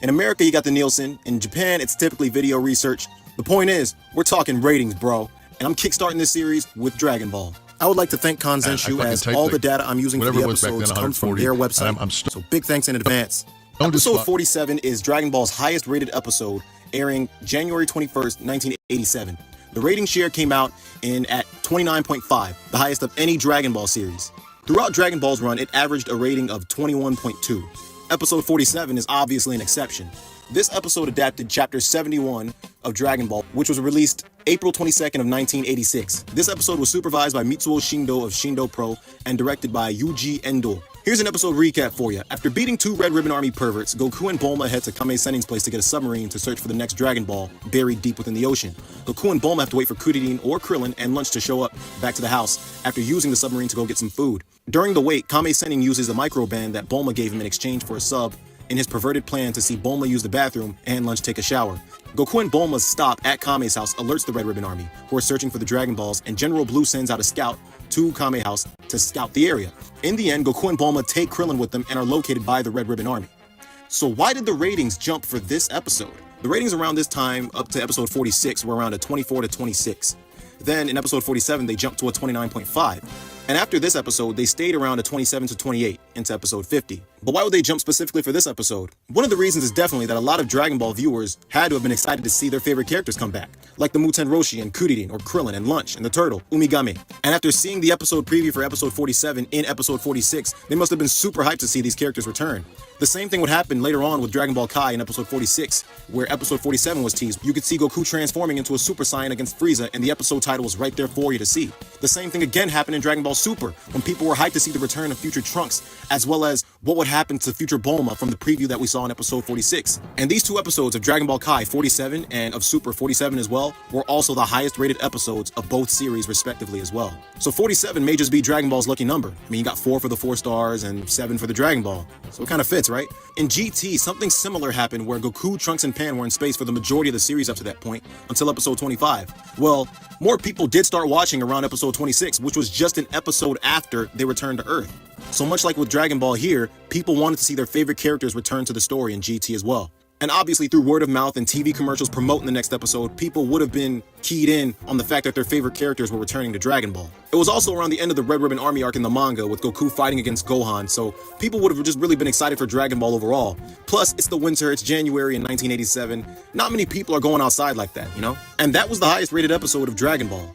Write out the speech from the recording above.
In America, you got the Nielsen. In Japan, it's typically video research. The point is, we're talking ratings, bro. And I'm kickstarting this series with Dragon Ball. I would like to thank Kanzenshu as all the data I'm using for the episodes comes from their website. So big thanks in advance. Episode 47 is Dragon Ball's highest rated episode, airing January 21st, 1987. The rating share came out at 29.5, the highest of any Dragon Ball series. Throughout Dragon Ball's run, it averaged a rating of 21.2. Episode 47 is obviously an exception. This episode adapted Chapter 71 of Dragon Ball, which was released April 22nd of 1986. This episode was supervised by Mitsuo Shindo of Shindo Pro and directed by Yuji Endo. Here's an episode recap for you. After beating two Red Ribbon Army perverts, Goku and Bulma head to Kame Sennin's place to get a submarine to search for the next Dragon Ball buried deep within the ocean. Goku and Bulma have to wait for Kuririn or Krillin and Lunch to show up back to the house after using the submarine to go get some food. During the wait, Kame Sennin uses a microband that Bulma gave him in exchange for a sub in his perverted plan to see Bulma use the bathroom and Lunch take a shower. Goku and Bulma's stop at Kame's house alerts the Red Ribbon Army, who are searching for the Dragon Balls, and General Blue sends out a scout to Kame house to scout the area. In the end, Goku and Bulma take Krillin with them and are located by the Red Ribbon Army. So why did the ratings jump for this episode? The ratings around this time, up to episode 46, were around a 24 to 26. Then in episode 47, they jumped to a 29.5. And after this episode, they stayed around a 27 to 28 into episode 50. But why would they jump specifically for this episode? One of the reasons is definitely that a lot of Dragon Ball viewers had to have been excited to see their favorite characters come back, like the Muten Roshi and Kuririn, or Krillin and Lunch and the Turtle, Umigame. And after seeing the episode preview for episode 47 in episode 46, they must have been super hyped to see these characters return. The same thing would happen later on with Dragon Ball Kai in episode 46, where episode 47 was teased. You could see Goku transforming into a Super Saiyan against Frieza, and the episode title was right there for you to see. The same thing again happened in Dragon Ball Super, when people were hyped to see the return of future Trunks, as well as what would happen to future Bulma from the preview that we saw in episode 46. And these two episodes of Dragon Ball Kai 47 and of Super 47 as well were also the highest rated episodes of both series respectively as well. So 47 may just be Dragon Ball's lucky number. I mean, you got 4 for the 4 stars and 7 for the Dragon Ball. So it kind of fits, right? In GT, something similar happened where Goku, Trunks, and Pan were in space for the majority of the series up to that point, until episode 25. Well, more people did start watching around episode 26, which was just an episode after they returned to Earth. So much like with Dragon Ball here, people wanted to see their favorite characters return to the story in GT as well. And obviously through word of mouth and TV commercials promoting the next episode, people would have been keyed in on the fact that their favorite characters were returning to Dragon Ball. It was also around the end of the Red Ribbon Army arc in the manga, with Goku fighting against Gohan, so people would have just really been excited for Dragon Ball overall. Plus, it's the winter, it's January in 1987. Not many people are going outside like that, you know? And that was the highest rated episode of Dragon Ball.